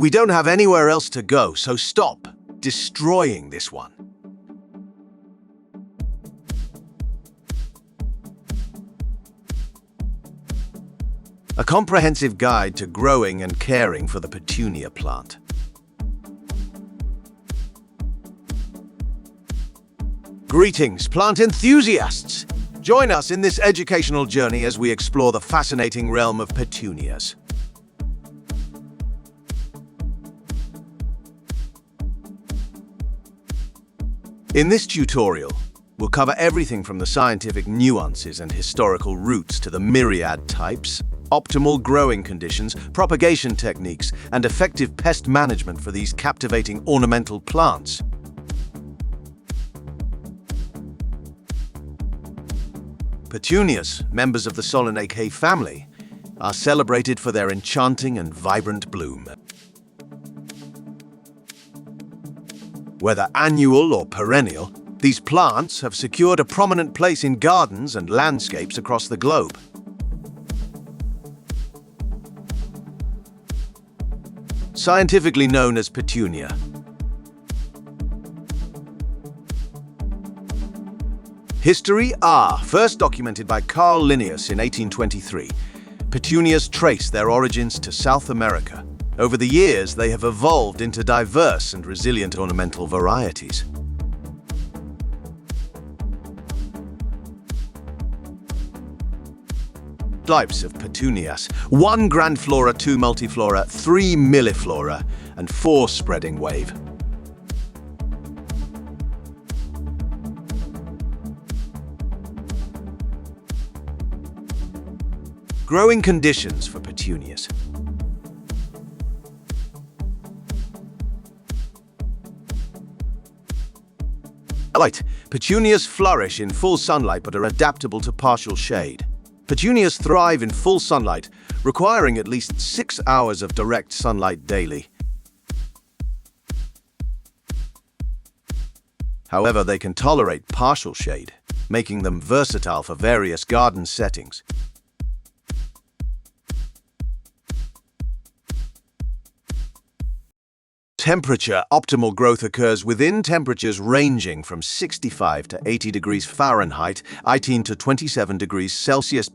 We don't have anywhere else to go, so stop destroying this one. A comprehensive guide to growing and caring for the petunia plant. Greetings, plant enthusiasts! Join us in this educational journey as we explore the fascinating realm of petunias. In this tutorial, we'll cover everything from the scientific nuances and historical roots to the myriad types, optimal growing conditions, propagation techniques, and effective pest management for these captivating ornamental plants. Petunias, members of the Solanaceae family, are celebrated for their enchanting and vibrant bloom. Whether annual or perennial, these plants have secured a prominent place in gardens and landscapes across the globe. Scientifically known as petunia. History first documented by Carl Linnaeus in 1823. Petunias trace their origins to South America. Over the years, they have evolved into diverse and resilient ornamental varieties. Types of petunias: 1 grandiflora, 2 multiflora, 3 milliflora, and 4 spreading wave. Growing conditions for petunias. Light. Petunias flourish in full sunlight but are adaptable to partial shade. Petunias thrive in full sunlight, requiring at least 6 hours of direct sunlight daily. However, they can tolerate partial shade, making them versatile for various garden settings. Temperature. Optimal growth occurs within temperatures ranging from 65 to 80 degrees Fahrenheit, 18 to 27 degrees Celsius.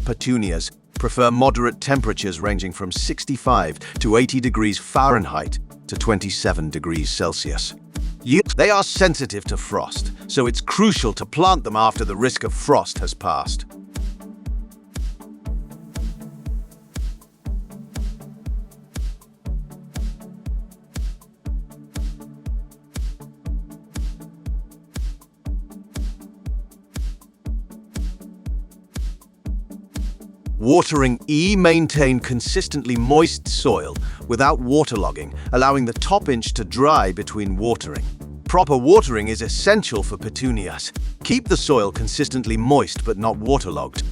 Petunias prefer moderate temperatures ranging from 65 to 80 degrees Fahrenheit to 27 degrees Celsius. They are sensitive to frost, so it's crucial to plant them after the risk of frost has passed. Watering. Maintain consistently moist soil without waterlogging, allowing the top inch to dry between watering. Proper watering is essential for petunias. Keep the soil consistently moist but not waterlogged.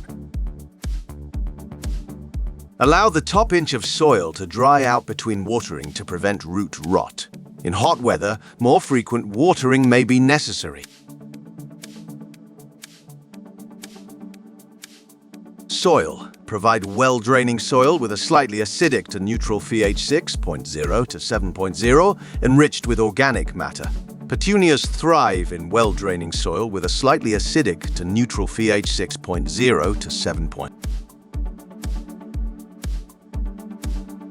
Allow the top inch of soil to dry out between watering to prevent root rot. In hot weather, more frequent watering may be necessary. Soil. Provide well-draining soil with a slightly acidic to neutral pH 6.0 to 7.0, enriched with organic matter. Petunias thrive in well-draining soil with a slightly acidic to neutral pH 6.0 to 7.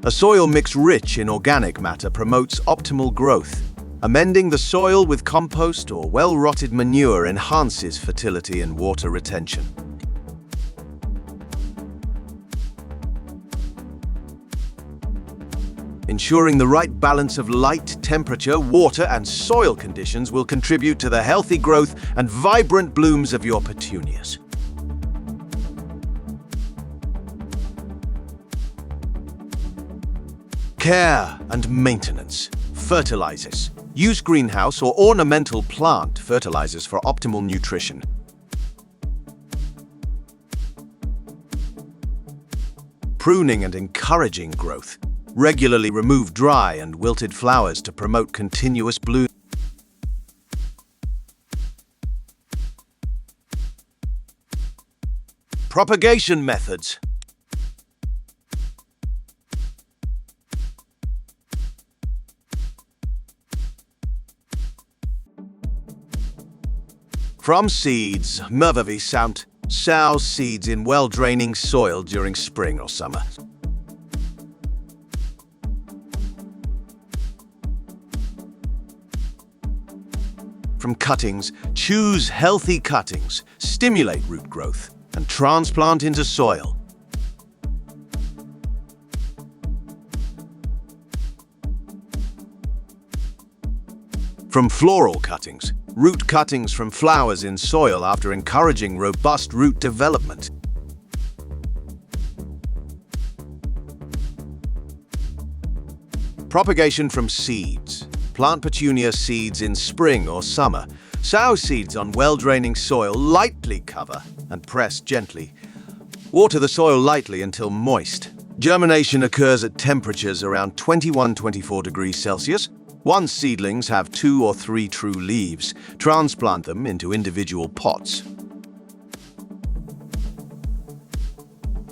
A soil mix rich in organic matter promotes optimal growth. Amending the soil with compost or well-rotted manure enhances fertility and water retention. Ensuring the right balance of light, temperature, water, and soil conditions will contribute to the healthy growth and vibrant blooms of your petunias. Care and maintenance. Fertilizers. Use greenhouse or ornamental plant fertilizers for optimal nutrition. Pruning and encouraging growth. Regularly remove dry and wilted flowers to promote continuous bloom. Propagation methods. From seeds, Mervavi sound, sow seeds in well-draining soil during spring or summer. From cuttings, choose healthy cuttings, stimulate root growth, and transplant into soil. From floral cuttings, root cuttings from flowers in soil after encouraging robust root development. Propagation from seeds. Plant petunia seeds in spring or summer. Sow seeds on well-draining soil, lightly cover and press gently. Water the soil lightly until moist. Germination occurs at temperatures around 21-24 degrees Celsius. Once seedlings have 2 or 3 true leaves, transplant them into individual pots.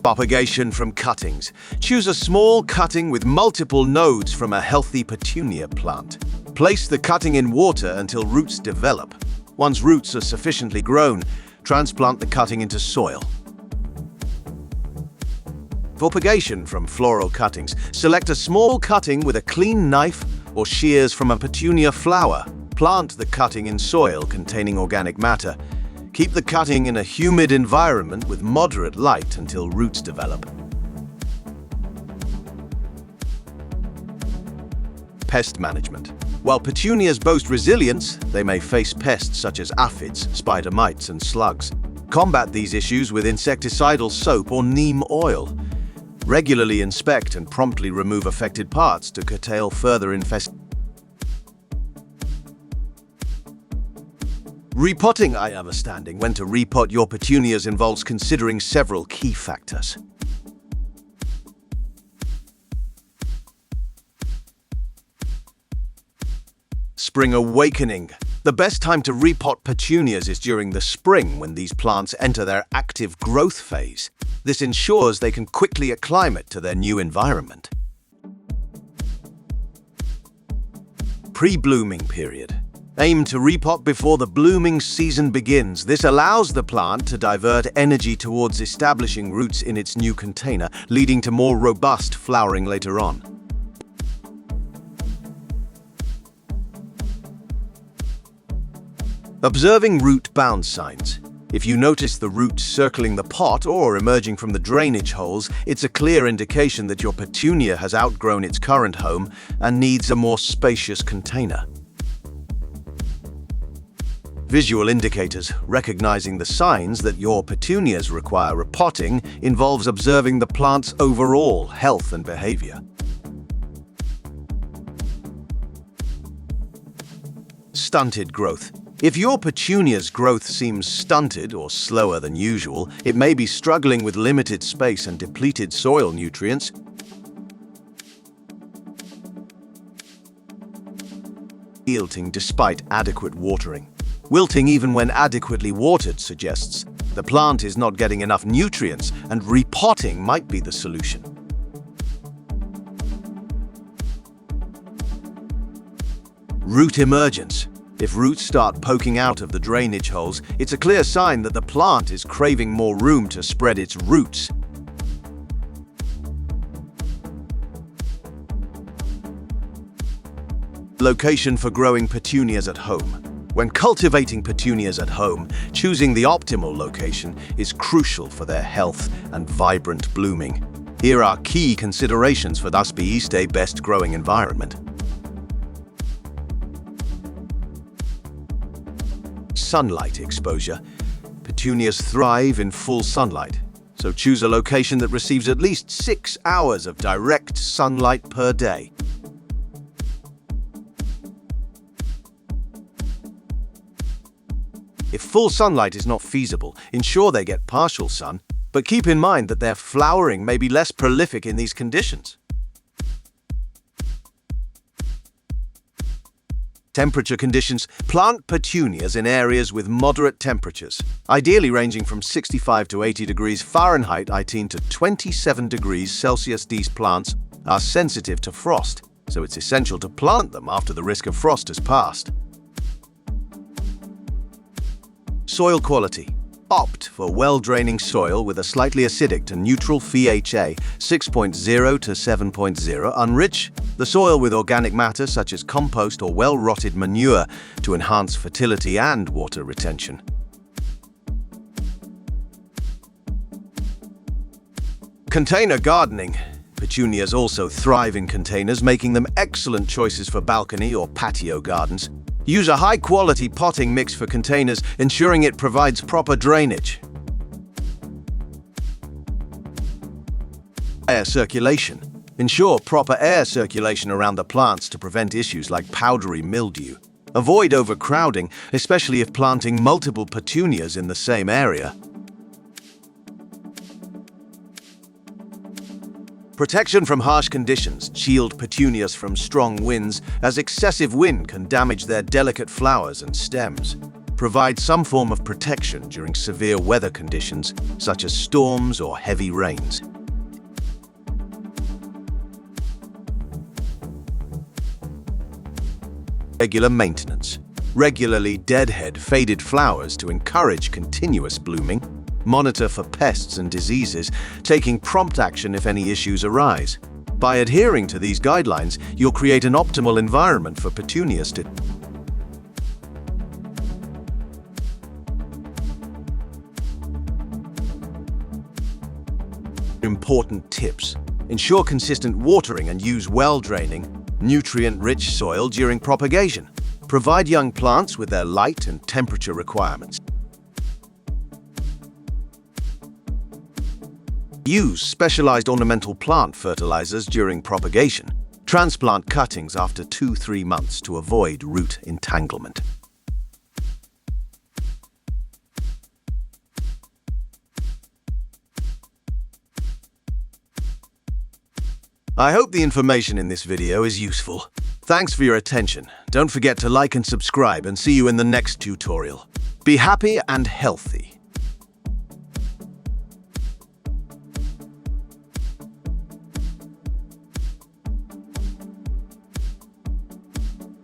Propagation from cuttings. Choose a small cutting with multiple nodes from a healthy petunia plant. Place the cutting in water until roots develop. Once roots are sufficiently grown, transplant the cutting into soil. Propagation from floral cuttings. Select a small cutting with a clean knife or shears from a petunia flower. Plant the cutting in soil containing organic matter. Keep the cutting in a humid environment with moderate light until roots develop. Pest management. While petunias boast resilience, they may face pests such as aphids, spider mites, and slugs. Combat these issues with insecticidal soap or neem oil. Regularly inspect and promptly remove affected parts to curtail further infestation. Repotting. I understanding when to repot your petunias involves considering several key factors. Spring awakening. The best time to repot petunias is during the spring when these plants enter their active growth phase. This ensures they can quickly acclimate to their new environment. Pre-blooming period. Aim to repot before the blooming season begins. This allows the plant to divert energy towards establishing roots in its new container, leading to more robust flowering later on. Observing root bound signs. If you notice the roots circling the pot or emerging from the drainage holes, it's a clear indication that your petunia has outgrown its current home and needs a more spacious container. Visual indicators. Recognizing the signs that your petunias require repotting involves observing the plant's overall health and behavior. Stunted growth. If your petunia's growth seems stunted or slower than usual, it may be struggling with limited space and depleted soil nutrients. Wilting despite adequate watering. Wilting even when adequately watered suggests the plant is not getting enough nutrients, and repotting might be the solution. Root emergence. If roots start poking out of the drainage holes, it's a clear sign that the plant is craving more room to spread its roots. Location for growing petunias at home. When cultivating petunias at home, choosing the optimal location is crucial for their health and vibrant blooming. Here are key considerations for thus be a best growing environment. Sunlight exposure. Petunias thrive in full sunlight, so choose a location that receives at least 6 hours of direct sunlight per day. If full sunlight is not feasible, ensure they get partial sun, but keep in mind that their flowering may be less prolific in these conditions. Temperature conditions. Plant petunias in areas with moderate temperatures, ideally ranging from 65 to 80 degrees Fahrenheit, 18 to 27 degrees Celsius. These plants are sensitive to frost, so it's essential to plant them after the risk of frost has passed. Soil quality. Opt for well-draining soil with a slightly acidic to neutral pH 6.0 to 7.0. Enrich the soil with organic matter such as compost or well-rotted manure to enhance fertility and water retention. Container gardening. Petunias also thrive in containers, making them excellent choices for balcony or patio gardens. Use a high-quality potting mix for containers, ensuring it provides proper drainage. Air circulation. Ensure proper air circulation around the plants to prevent issues like powdery mildew. Avoid overcrowding, especially if planting multiple petunias in the same area. Protection from harsh conditions. Shield petunias from strong winds, as excessive wind can damage their delicate flowers and stems. Provide some form of protection during severe weather conditions, such as storms or heavy rains. Regular maintenance. Regularly deadhead faded flowers to encourage continuous blooming. Monitor for pests and diseases, taking prompt action if any issues arise. By adhering to these guidelines, you'll create an optimal environment for petunias to Important tips. Ensure consistent watering and use well-draining, nutrient-rich soil during propagation. Provide young plants with their light and temperature requirements. Use specialized ornamental plant fertilizers during propagation. Transplant cuttings after 2-3 months to avoid root entanglement. I hope the information in this video is useful. Thanks for your attention. Don't forget to like and subscribe, and see you in the next tutorial. Be happy and healthy.